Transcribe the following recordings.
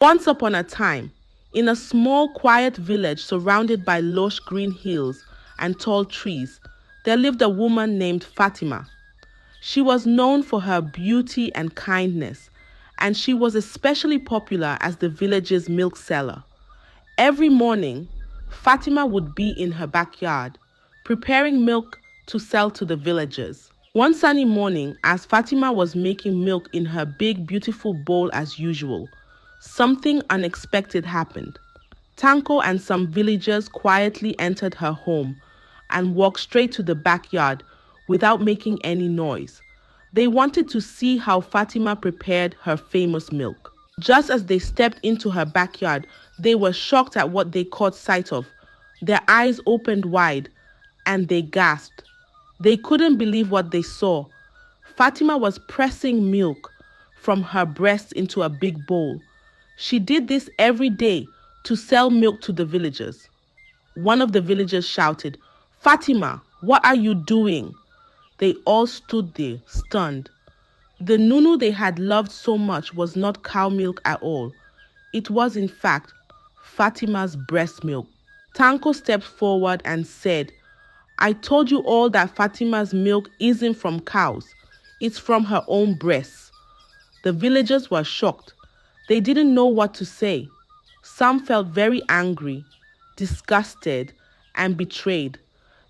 Once upon a time, in a small quiet village surrounded by lush green hills and tall trees, there lived a woman named Fatima. She was known for her beauty and kindness, and she was especially popular as the village's milk seller. Every morning, Fatima would be in her backyard, preparing milk to sell to the villagers. One sunny morning, as Fatima was making milk in her big, beautiful bowl as usual, something unexpected happened. Tanko and some villagers quietly entered her home and walked straight to the backyard without making any noise. They wanted to see how Fatima prepared her famous milk. Just as they stepped into her backyard, they were shocked at what they caught sight of. Their eyes opened wide and they gasped. They couldn't believe what they saw. Fatima was pressing milk from her breast into a big bowl. She did this every day to sell milk to the villagers. One of the villagers shouted, "Fatima, what are you doing?" They all stood there, stunned. The nunu they had loved so much was not cow milk at all. It was, in fact, Fatima's breast milk. Tanko stepped forward and said, "I told you all that Fatima's milk isn't from cows. It's from her own breasts." The villagers were shocked. They didn't know what to say. Some felt very angry, disgusted, and betrayed.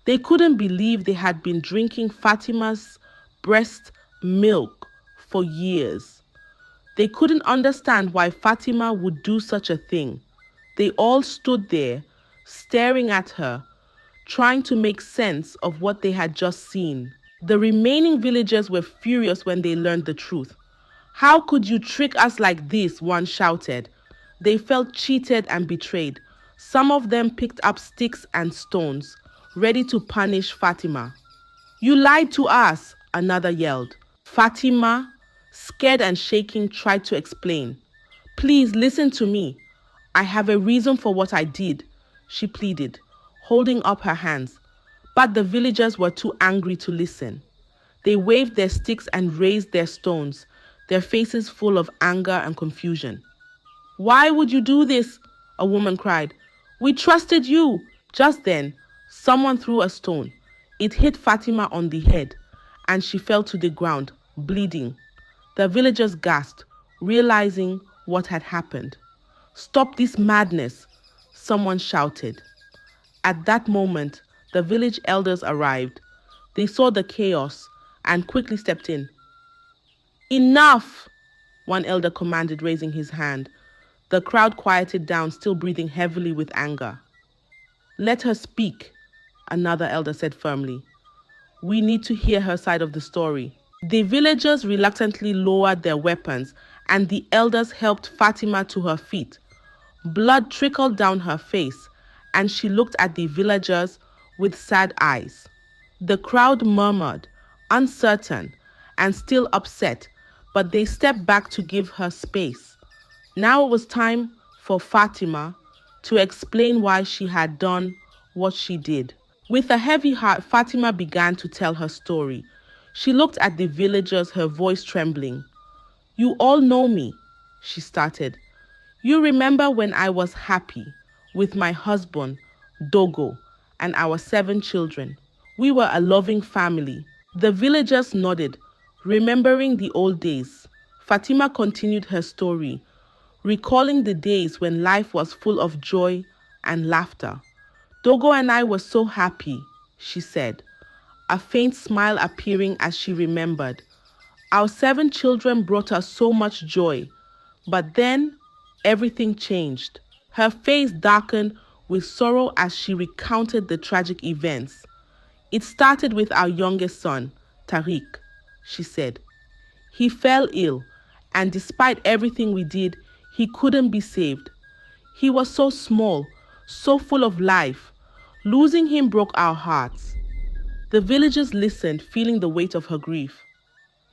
They couldn't believe they had been drinking Fatima's breast milk for years. They couldn't understand why Fatima would do such a thing. They all stood there, staring at her, trying to make sense of what they had just seen. The remaining villagers were furious when they learned the truth. "How could you trick us like this?" one shouted. They felt cheated and betrayed. Some of them picked up sticks and stones, ready to punish Fatima. "You lied to us," another yelled. Fatima, scared and shaking, tried to explain. "Please listen to me. I have a reason for what I did," she pleaded, holding up her hands. But the villagers were too angry to listen. They waved their sticks and raised their stones, their faces full of anger and confusion. "Why would you do this?" a woman cried. "We trusted you." Just then, someone threw a stone. It hit Fatima on the head, and she fell to the ground, bleeding. The villagers gasped, realizing what had happened. "Stop this madness," someone shouted. At that moment, the village elders arrived. They saw the chaos and quickly stepped in. "Enough!" one elder commanded, raising his hand. The crowd quieted down, still breathing heavily with anger. "Let her speak," another elder said firmly. "We need to hear her side of the story." The villagers reluctantly lowered their weapons, and the elders helped Fatima to her feet. Blood trickled down her face, and she looked at the villagers with sad eyes. The crowd murmured, uncertain and still upset, but they stepped back to give her space. Now it was time for Fatima to explain why she had done what she did. With a heavy heart, Fatima began to tell her story. She looked at the villagers, her voice trembling. "You all know me," she started. "You remember when I was happy with my husband, Dogo, and our 7 children. We were a loving family." The villagers nodded, remembering the old days. Fatima continued her story, recalling the days when life was full of joy and laughter. "Dogo and I were so happy," she said, a faint smile appearing as she remembered. "Our 7 children brought us so much joy, but then everything changed." Her face darkened with sorrow as she recounted the tragic events. "It started with our youngest son, Tariq," she said. "He fell ill, and despite everything we did, he couldn't be saved. He was so small, so full of life. Losing him broke our hearts." The villagers listened, feeling the weight of her grief.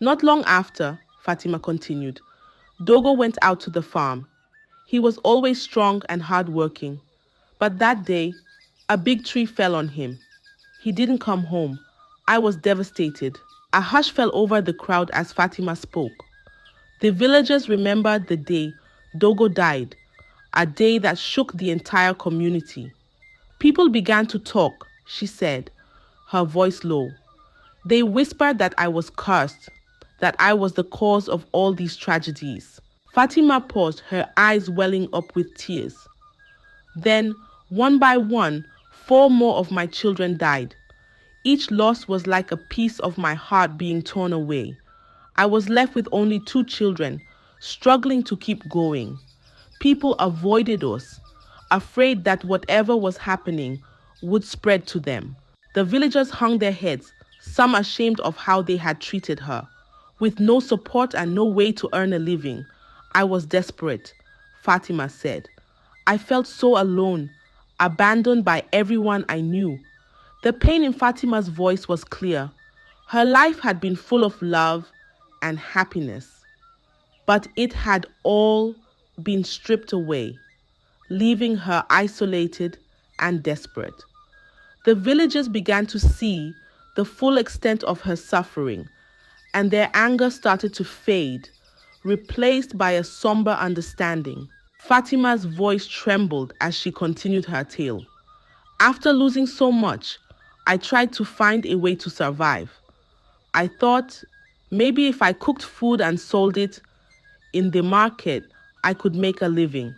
"Not long after," Fatima continued, "Dogo went out to the farm. He was always strong and hardworking. But that day, a big tree fell on him. He didn't come home. I was devastated." A hush fell over the crowd as Fatima spoke. The villagers remembered the day Dogo died, a day that shook the entire community. People began to talk, she said, her voice low. They whispered that I was cursed, that I was the cause of all these tragedies. Fatima paused, her eyes welling up with tears. Then, one by one, 4 more of my children died. Each loss was like a piece of my heart being torn away. I was left with only 2 children, struggling to keep going. People avoided us, afraid that whatever was happening would spread to them. The villagers hung their heads, some ashamed of how they had treated her. With no support and no way to earn a living, I was desperate, Fatima said. I felt so alone, abandoned by everyone I knew. The pain in Fatima's voice was clear. Her life had been full of love and happiness, but it had all been stripped away, leaving her isolated and desperate. The villagers began to see the full extent of her suffering, and their anger started to fade, replaced by a somber understanding. Fatima's voice trembled as she continued her tale. After losing so much, I tried to find a way to survive. I thought maybe if I cooked food and sold it in the market, I could make a living.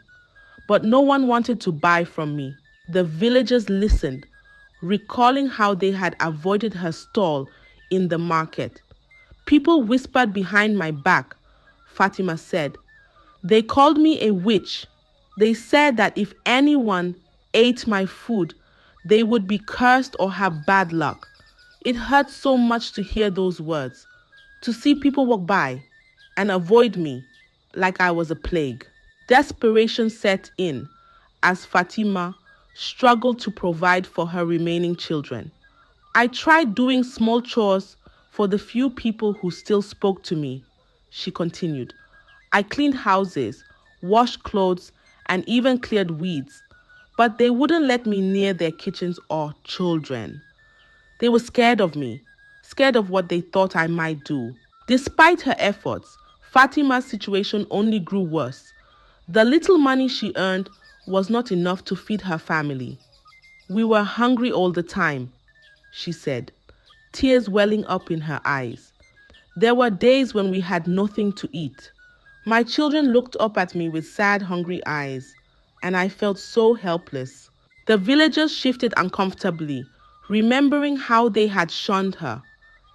But no one wanted to buy from me. The villagers listened, recalling how they had avoided her stall in the market. People whispered behind my back, Fatima said. They called me a witch. They said that if anyone ate my food, they would be cursed or have bad luck. It hurt so much to hear those words, to see people walk by and avoid me like I was a plague. Desperation set in as Fatima struggled to provide for her remaining children. I tried doing small chores for the few people who still spoke to me, she continued. I cleaned houses, washed clothes, and even cleared weeds, but they wouldn't let me near their kitchens or children. They were scared of me, scared of what they thought I might do. Despite her efforts, Fatima's situation only grew worse. The little money she earned was not enough to feed her family. We were hungry all the time, she said, tears welling up in her eyes. There were days when we had nothing to eat. My children looked up at me with sad, hungry eyes, and I felt so helpless. The villagers shifted uncomfortably, remembering how they had shunned her.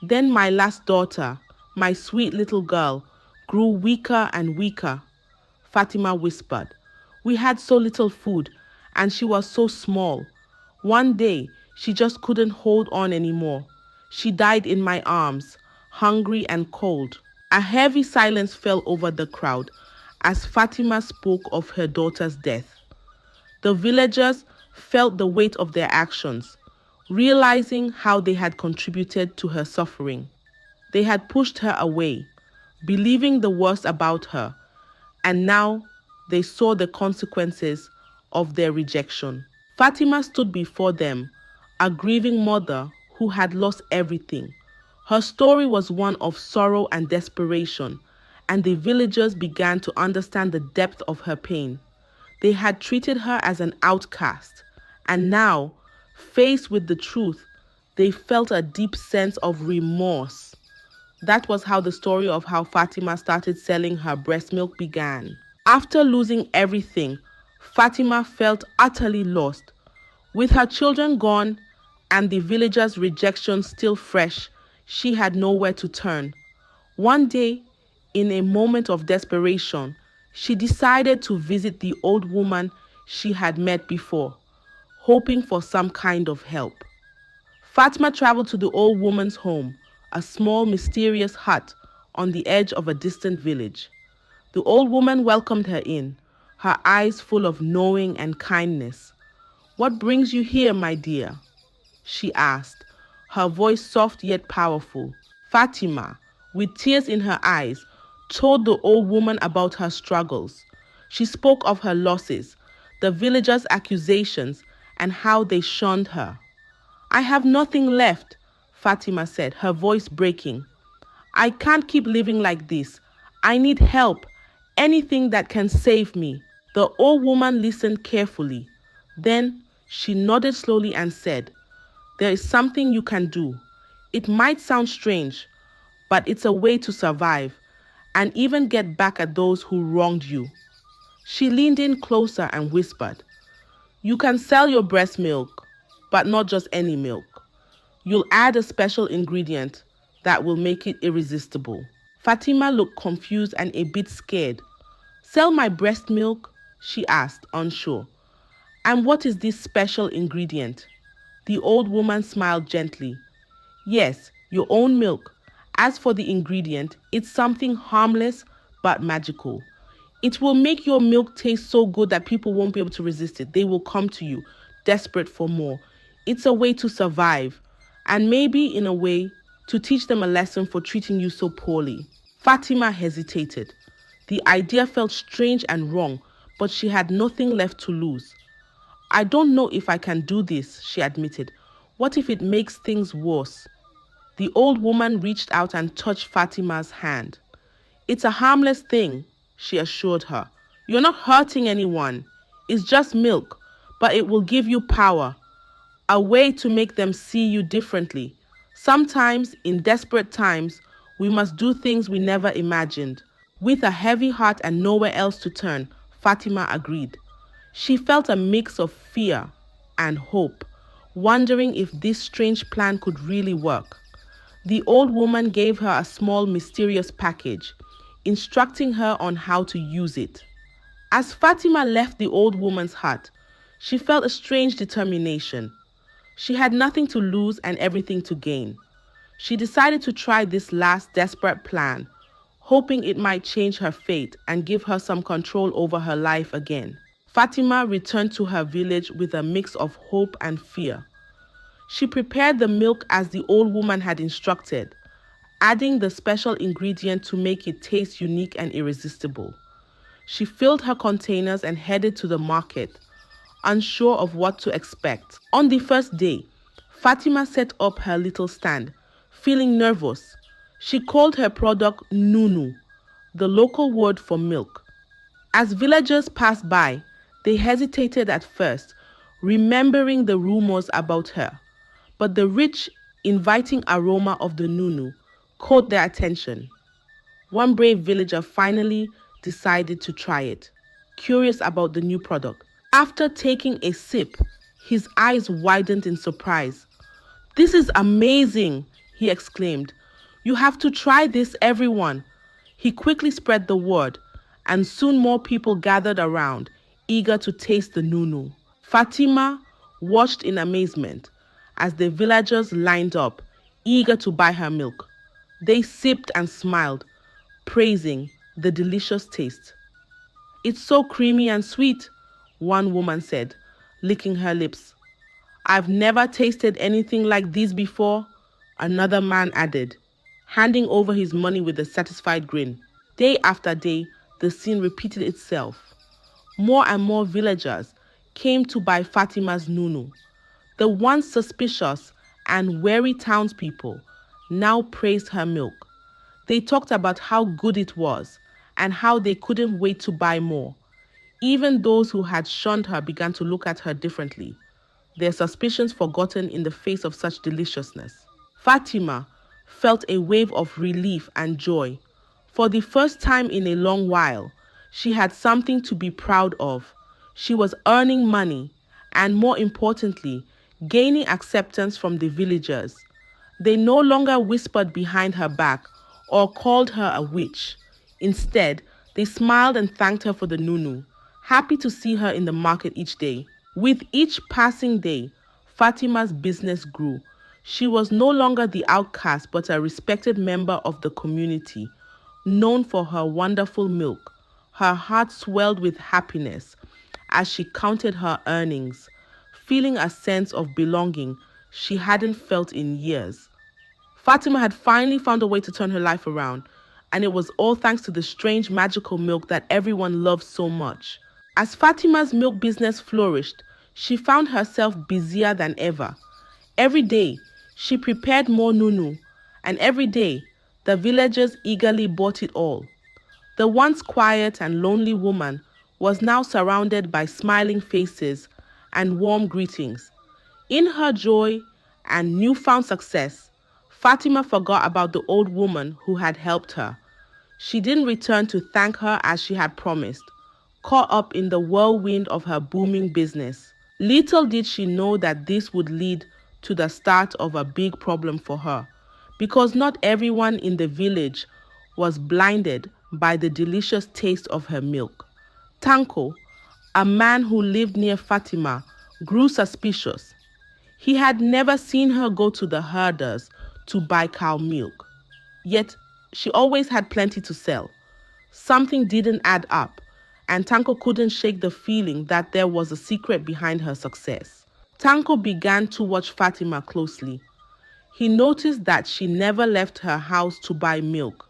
Then my last daughter, my sweet little girl, grew weaker and weaker, Fatima whispered. We had so little food, and she was so small. One day, she just couldn't hold on anymore. She died in my arms, hungry and cold. A heavy silence fell over the crowd as Fatima spoke of her daughter's death. The villagers felt the weight of their actions, realizing how they had contributed to her suffering. They had pushed her away, believing the worst about her, and now they saw the consequences of their rejection. Fatima stood before them, a grieving mother who had lost everything. Her story was one of sorrow and desperation, and the villagers began to understand the depth of her pain. They had treated her as an outcast, and now, faced with the truth, they felt a deep sense of remorse. That was how the story of how Fatima started selling her breast milk began. After losing everything, Fatima felt utterly lost. With her children gone and the villagers' rejection still fresh, she had nowhere to turn. One day, in a moment of desperation, she decided to visit the old woman she had met before, hoping for some kind of help. Fatima traveled to the old woman's home, a small, mysterious hut on the edge of a distant village. The old woman welcomed her in, her eyes full of knowing and kindness. What brings you here, my dear? She asked, her voice soft yet powerful. Fatima, with tears in her eyes, told the old woman about her struggles. She spoke of her losses, the villagers' accusations, and how they shunned her. I have nothing left, Fatima said, her voice breaking. I can't keep living like this. I need help, Anything that can save me. The old woman listened carefully. Then she nodded slowly and said, "There is something you can do. It might sound strange, but it's a way to survive and even get back at those who wronged you." She leaned in closer and whispered, "You can sell your breast milk, but not just any milk. You'll add a special ingredient that will make it irresistible." Fatima looked confused and a bit scared. "Sell my breast milk?" she asked, unsure. "And what is this special ingredient?" The old woman smiled gently. "Yes, your own milk. As for the ingredient, it's something harmless but magical. It will make your milk taste so good that people won't be able to resist it. They will come to you, desperate for more. It's a way to survive, and maybe in a way to teach them a lesson for treating you so poorly." Fatima hesitated. The idea felt strange and wrong, but she had nothing left to lose. "I don't know if I can do this," she admitted. "What if it makes things worse?" The old woman reached out and touched Fatima's hand. "It's a harmless thing," she assured her. "You're not hurting anyone. It's just milk, but it will give you power, a way to make them see you differently. Sometimes, in desperate times, we must do things we never imagined." With a heavy heart and nowhere else to turn, Fatima agreed. She felt a mix of fear and hope, wondering if this strange plan could really work. The old woman gave her a small mysterious package, instructing her on how to use it. As Fatima left the old woman's hut, she felt a strange determination. She had nothing to lose and everything to gain. She decided to try this last desperate plan, hoping it might change her fate and give her some control over her life again. Fatima returned to her village with a mix of hope and fear. She prepared the milk as the old woman had instructed, adding the special ingredient to make it taste unique and irresistible. She filled her containers and headed to the market, unsure of what to expect. On the first day, Fatima set up her little stand, feeling nervous. She called her product Nunu, the local word for milk. As villagers passed by, they hesitated at first, remembering the rumors about her. But the rich, inviting aroma of the Nunu caught their attention. One brave villager finally decided to try it, curious about the new product. After taking a sip, his eyes widened in surprise. "This is amazing," he exclaimed. "You have to try this, everyone." He quickly spread the word, and soon more people gathered around, eager to taste the Nunu. Fatima watched in amazement as the villagers lined up, eager to buy her milk. They sipped and smiled, praising the delicious taste. "It's so creamy and sweet," one woman said, licking her lips. "I've never tasted anything like this before," another man added, handing over his money with a satisfied grin. Day after day, the scene repeated itself. More and more villagers came to buy Fatima's Nunu. The once suspicious and wary townspeople now praised her milk. They talked about how good it was and how they couldn't wait to buy more. Even those who had shunned her began to look at her differently, their suspicions forgotten in the face of such deliciousness. Fatima felt a wave of relief and joy. For the first time in a long while, she had something to be proud of. She was earning money and, more importantly, gaining acceptance from the villagers. They no longer whispered behind her back or called her a witch. Instead, they smiled and thanked her for the Nunu, happy to see her in the market each day. With each passing day, Fatima's business grew. She was no longer the outcast but a respected member of the community, known for her wonderful milk. Her heart swelled with happiness as she counted her earnings, feeling a sense of belonging she hadn't felt in years. Fatima had finally found a way to turn her life around, and it was all thanks to the strange magical milk that everyone loved so much. As Fatima's milk business flourished, she found herself busier than ever. Every day, she prepared more Nunu, and every day, the villagers eagerly bought it all. The once quiet and lonely woman was now surrounded by smiling faces and warm greetings. In her joy and newfound success, Fatima forgot about the old woman who had helped her. She didn't return to thank her as she had promised, caught up in the whirlwind of her booming business. Little did she know that this would lead to the start of a big problem for her, because not everyone in the village was blinded by the delicious taste of her milk. Tanko, a man who lived near Fatima, grew suspicious. He had never seen her go to the herders to buy cow milk. Yet, she always had plenty to sell. Something didn't add up, and Tanko couldn't shake the feeling that there was a secret behind her success. Tanko began to watch Fatima closely. He noticed that she never left her house to buy milk,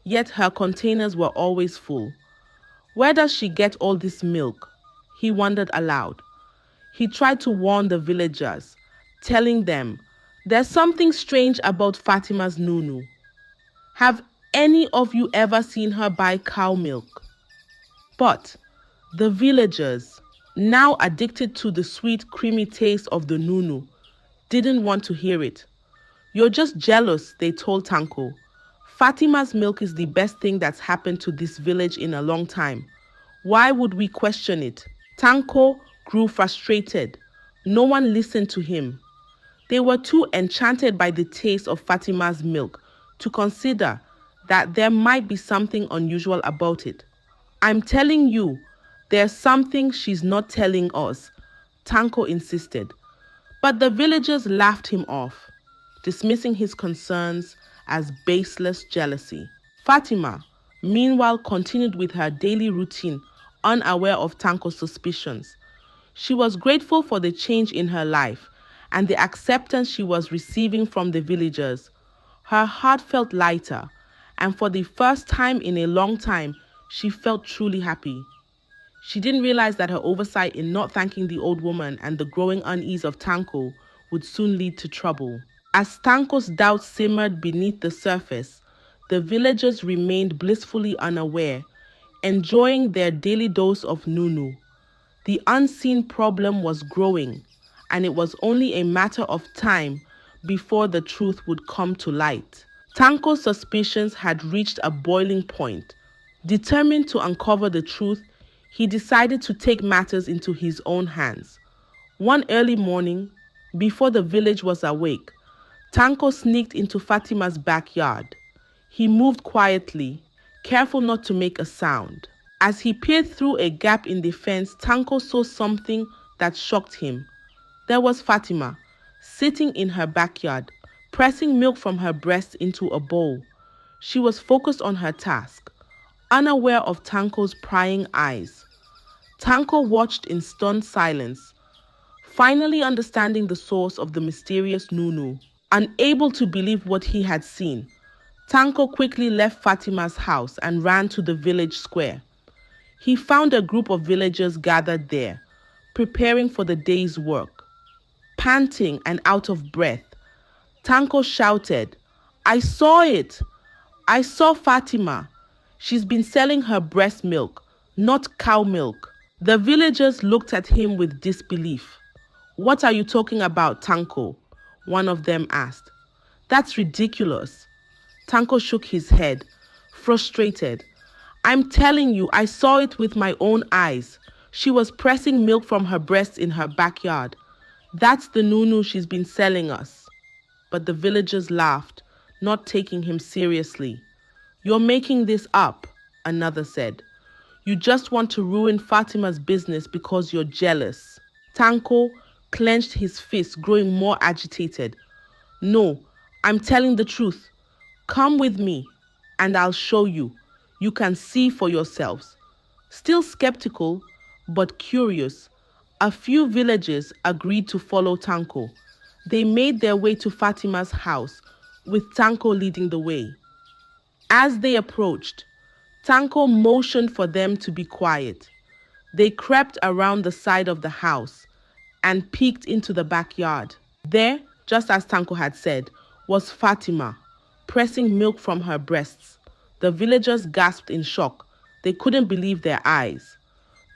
yet her containers were always full. Where does she get all this milk? He wondered aloud. He tried to warn the villagers, telling them, "There's something strange about Fatima's Nunu. Have any of you ever seen her buy cow milk?" But the villagers, now addicted to the sweet, creamy taste of the Nunu, didn't want to hear it. "You're just jealous," they told Tanko. "Fatima's milk is the best thing that's happened to this village in a long time. Why would we question it?" Tanko grew frustrated. No one listened to him. They were too enchanted by the taste of Fatima's milk to consider that there might be something unusual about it. "I'm telling you, there's something she's not telling us," Tanko insisted. But the villagers laughed him off, dismissing his concerns as baseless jealousy. Fatima, meanwhile, continued with her daily routine, unaware of Tanko's suspicions. She was grateful for the change in her life and the acceptance she was receiving from the villagers. Her heart felt lighter, and for the first time in a long time, she felt truly happy. She didn't realize that her oversight in not thanking the old woman and the growing unease of Tanko would soon lead to trouble. As Tanko's doubts simmered beneath the surface, the villagers remained blissfully unaware, enjoying their daily dose of Nunu. The unseen problem was growing, and it was only a matter of time before the truth would come to light. Tanko's suspicions had reached a boiling point. Determined to uncover the truth, he decided to take matters into his own hands. One early morning, before the village was awake, Tanko sneaked into Fatima's backyard. He moved quietly, careful not to make a sound. As he peered through a gap in the fence, Tanko saw something that shocked him. There was Fatima, sitting in her backyard, pressing milk from her breast into a bowl. She was focused on her task, unaware of Tanko's prying eyes. Tanko watched in stunned silence, finally understanding the source of the mysterious Nunu. Unable to believe what he had seen, Tanko quickly left Fatima's house and ran to the village square. He found a group of villagers gathered there, preparing for the day's work. Panting and out of breath, Tanko shouted, "I saw it! I saw Fatima. She's been selling her breast milk, not cow milk." The villagers looked at him with disbelief. "What are you talking about, Tanko?" one of them asked. "That's ridiculous." Tanko shook his head, frustrated. "I'm telling you, I saw it with my own eyes. She was pressing milk from her breast in her backyard. That's the Nunu she's been selling us." But the villagers laughed, not taking him seriously. "You're making this up," another said. "You just want to ruin Fatima's business because you're jealous." Tanko clenched his fist, growing more agitated. "No, I'm telling the truth. Come with me, and I'll show you. You can see for yourselves." Still skeptical, but curious, a few villagers agreed to follow Tanko. They made their way to Fatima's house, with Tanko leading the way. As they approached, Tanko motioned for them to be quiet. They crept around the side of the house and peeked into the backyard. There, just as Tanko had said, was Fatima, pressing milk from her breasts. The villagers gasped in shock, They couldn't believe their eyes.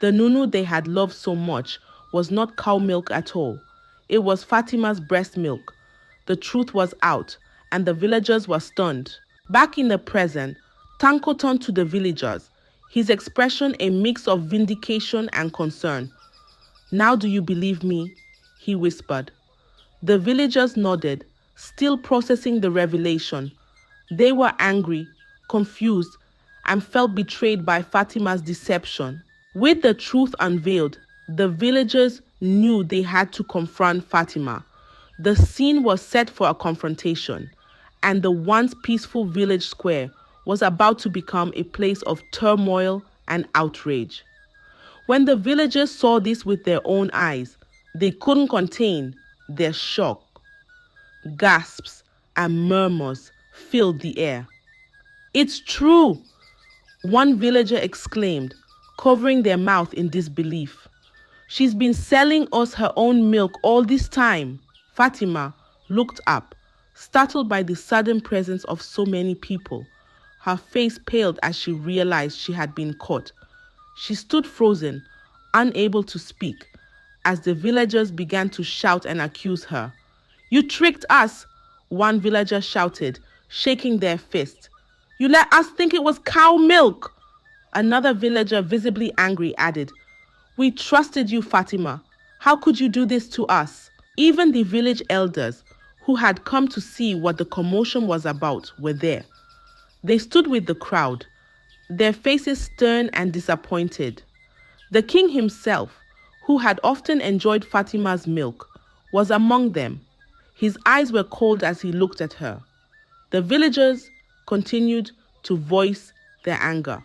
The Nunu they had loved so much was not cow milk at all. It was Fatima's breast milk. The truth was out, and the villagers were stunned. Back in the present, Tanko turned to the villagers, his expression a mix of vindication and concern. "Now do you believe me?" he whispered. The villagers nodded, still processing the revelation. They were angry, confused, and felt betrayed by Fatima's deception. With the truth unveiled, the villagers knew they had to confront Fatima. The scene was set for a confrontation, and the once peaceful village square was about to become a place of turmoil and outrage. When the villagers saw this with their own eyes, they couldn't contain their shock. Gasps and murmurs filled the air. "It's true!" one villager exclaimed, covering their mouth in disbelief. "She's been selling us her own milk all this time." Fatima looked up, startled by the sudden presence of so many people. Her face paled as she realized she had been caught. She stood frozen, unable to speak, as the villagers began to shout and accuse her. "You tricked us!" one villager shouted, shaking their fist. "You let us think it was cow milk!" Another villager, visibly angry, added, "We trusted you, Fatima. How could you do this to us?" Even the village elders, who had come to see what the commotion was about, were there. They stood with the crowd, their faces stern and disappointed. The king himself, who had often enjoyed Fatima's milk, was among them. His eyes were cold as he looked at her. The villagers continued to voice their anger.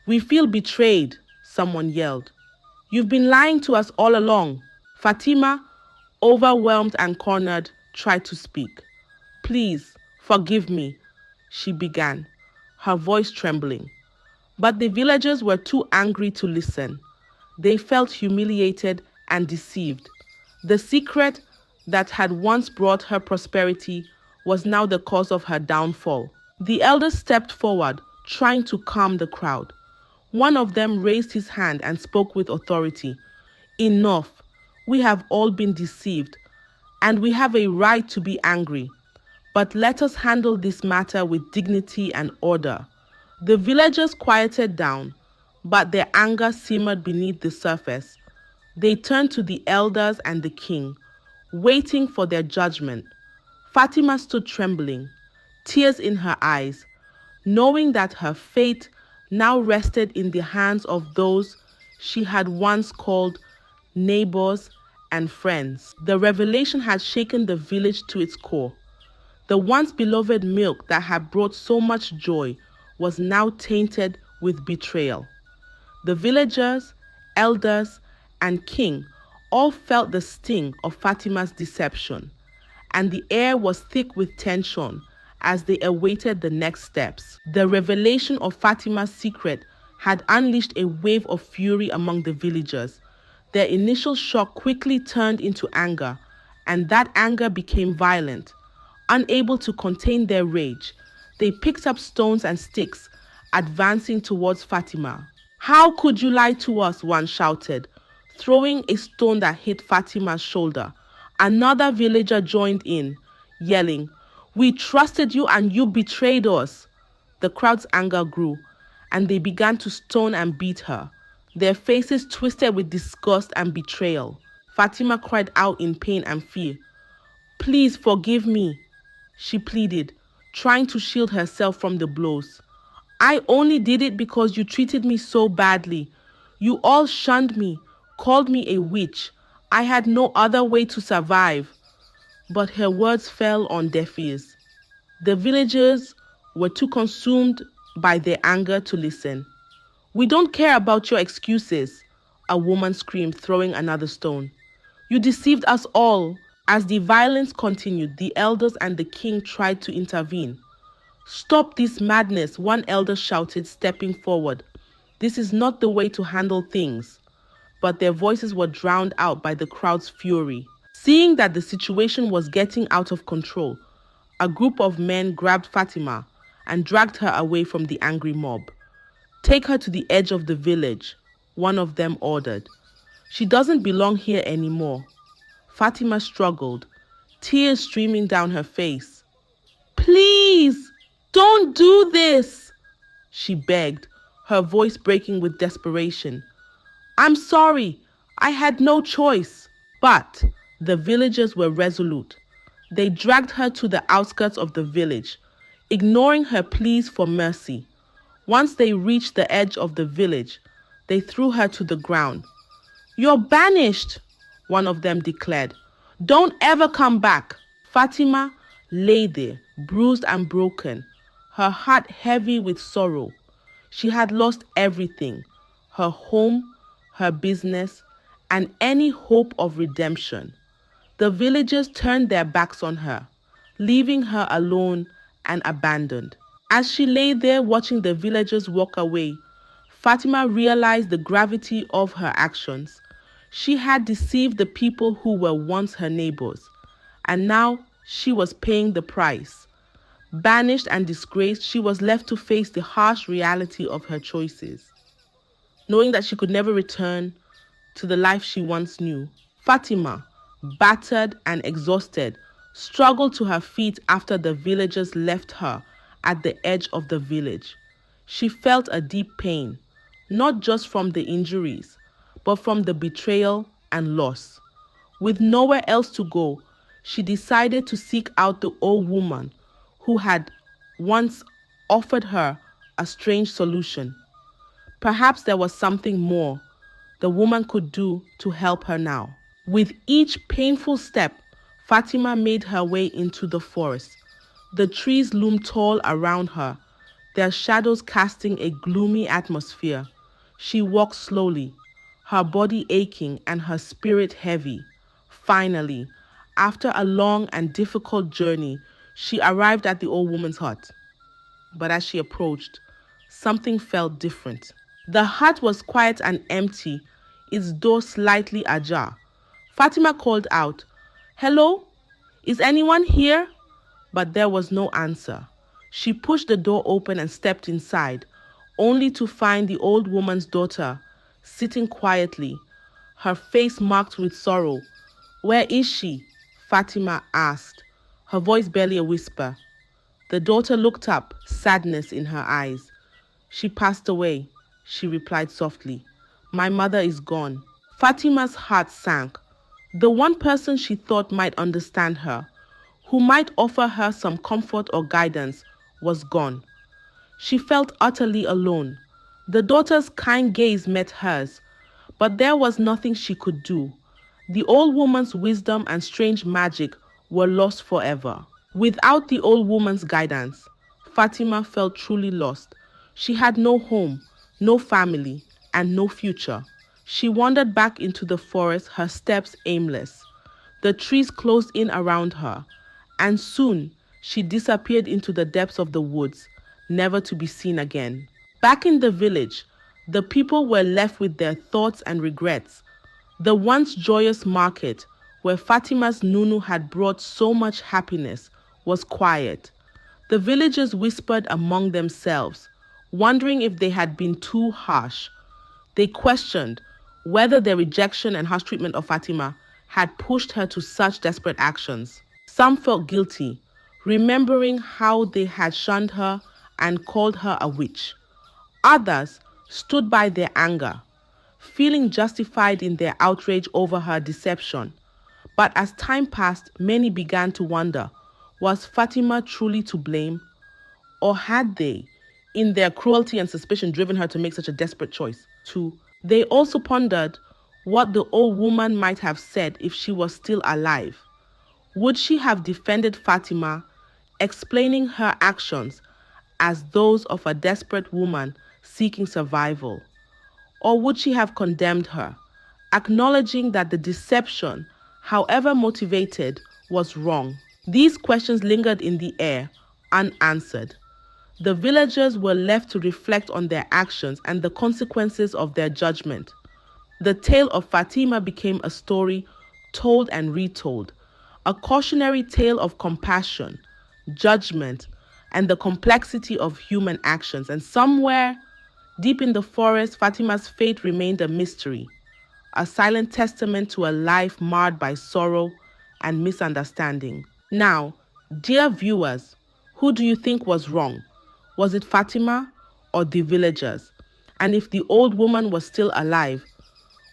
"We feel betrayed," someone yelled. "You've been lying to us all along." Fatima, overwhelmed and cornered, tried to speak. "Please, forgive me," she began, her voice trembling. But the villagers were too angry to listen. They felt humiliated and deceived. The secret that had once brought her prosperity was now the cause of her downfall. The elders stepped forward, trying to calm the crowd. One of them raised his hand and spoke with authority. "Enough. We have all been deceived, and we have a right to be angry. But let us handle this matter with dignity and order." The villagers quieted down, but their anger simmered beneath the surface. They turned to the elders and the king, waiting for their judgment. Fatima stood trembling, tears in her eyes, knowing that her fate now rested in the hands of those she had once called neighbors and friends. The revelation had shaken the village to its core. The once beloved milk that had brought so much joy was now tainted with betrayal. The villagers, elders, and king all felt the sting of Fatima's deception, and the air was thick with tension as they awaited the next steps. The revelation of Fatima's secret had unleashed a wave of fury among the villagers. Their initial shock quickly turned into anger, and that anger became violent. Unable to contain their rage, they picked up stones and sticks, advancing towards Fatima. "How could you lie to us?" one shouted, throwing a stone that hit Fatima's shoulder. Another villager joined in, yelling, "We trusted you and you betrayed us." The crowd's anger grew, and they began to stone and beat her, their faces twisted with disgust and betrayal. Fatima cried out in pain and fear. "Please forgive me," she pleaded, trying to shield herself from the blows. "I only did it because you treated me so badly. You all shunned me, called me a witch. I had no other way to survive." But her words fell on deaf ears. The villagers were too consumed by their anger to listen. "We don't care about your excuses," a woman screamed, throwing another stone. "You deceived us all." As the violence continued, the elders and the king tried to intervene. "Stop this madness," one elder shouted, stepping forward. "This is not the way to handle things." But their voices were drowned out by the crowd's fury. Seeing that the situation was getting out of control, a group of men grabbed Fatima and dragged her away from the angry mob. "Take her to the edge of the village," one of them ordered. "She doesn't belong here anymore." Fatima struggled, tears streaming down her face. "Please, don't do this," she begged, her voice breaking with desperation. "I'm sorry, I had no choice." But the villagers were resolute. They dragged her to the outskirts of the village, ignoring her pleas for mercy. Once they reached the edge of the village, they threw her to the ground. "You're banished," one of them declared. "Don't ever come back." Fatima lay there, bruised and broken, her heart heavy with sorrow. She had lost everything: her home, her business, and any hope of redemption. The villagers turned their backs on her, leaving her alone and abandoned. As she lay there watching the villagers walk away, Fatima realized the gravity of her actions. She had deceived the people who were once her neighbors, and now she was paying the price. Banished and disgraced, she was left to face the harsh reality of her choices. Knowing that she could never return to the life she once knew, Fatima, battered and exhausted, struggled to her feet after the villagers left her at the edge of the village. She felt a deep pain, not just from the injuries, but from the betrayal and loss. With nowhere else to go, she decided to seek out the old woman who had once offered her a strange solution. Perhaps there was something more the woman could do to help her now. With each painful step, Fatima made her way into the forest. The trees loomed tall around her, their shadows casting a gloomy atmosphere. She walked slowly, her body aching and her spirit heavy. Finally, after a long and difficult journey, she arrived at the old woman's hut. But as she approached, something felt different. The hut was quiet and empty, its door slightly ajar. Fatima called out, "Hello? Is anyone here?" But there was no answer. She pushed the door open and stepped inside, only to find the old woman's daughter sitting quietly, her face marked with sorrow. "Where is she?" Fatima asked, her voice barely a whisper. The daughter looked up, sadness in her eyes. "She passed away," she replied softly. "My mother is gone." Fatima's heart sank. The one person she thought might understand her, who might offer her some comfort or guidance, was gone. She felt utterly alone. The daughter's kind gaze met hers, but there was nothing she could do. The old woman's wisdom and strange magic were lost forever. Without the old woman's guidance, Fatima felt truly lost. She had no home, no family, and no future. She wandered back into the forest, her steps aimless. The trees closed in around her, and soon she disappeared into the depths of the woods, never to be seen again. Back in the village, the people were left with their thoughts and regrets. The once joyous market, where Fatima's Nunu had brought so much happiness, was quiet. The villagers whispered among themselves, wondering if they had been too harsh. They questioned whether their rejection and harsh treatment of Fatima had pushed her to such desperate actions. Some felt guilty, remembering how they had shunned her and called her a witch. Others stood by their anger, feeling justified in their outrage over her deception. But as time passed, many began to wonder, was Fatima truly to blame? Or had they, in their cruelty and suspicion, driven her to make such a desperate choice? Too, they also pondered what the old woman might have said if she was still alive. Would she have defended Fatima, explaining her actions as those of a desperate woman seeking survival? Or would she have condemned her, acknowledging that the deception, however motivated, was wrong? These questions lingered in the air, unanswered. The villagers were left to reflect on their actions and the consequences of their judgment. The tale of Fatima became a story told and retold, a cautionary tale of compassion, judgment, and the complexity of human actions. And somewhere Deep in the forest, Fatima's fate remained a mystery, a silent testament to a life marred by sorrow and misunderstanding. Now, dear viewers, who do you think was wrong? Was it Fatima or the villagers? And if the old woman was still alive,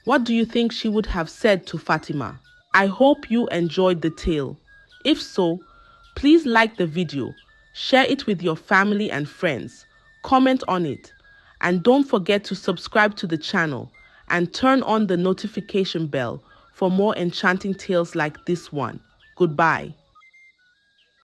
what do you think she would have said to Fatima? I hope you enjoyed the tale. If so, please like the video, share it with your family and friends, comment on it, and don't forget to subscribe to the channel and turn on the notification bell for more enchanting tales like this one. Goodbye.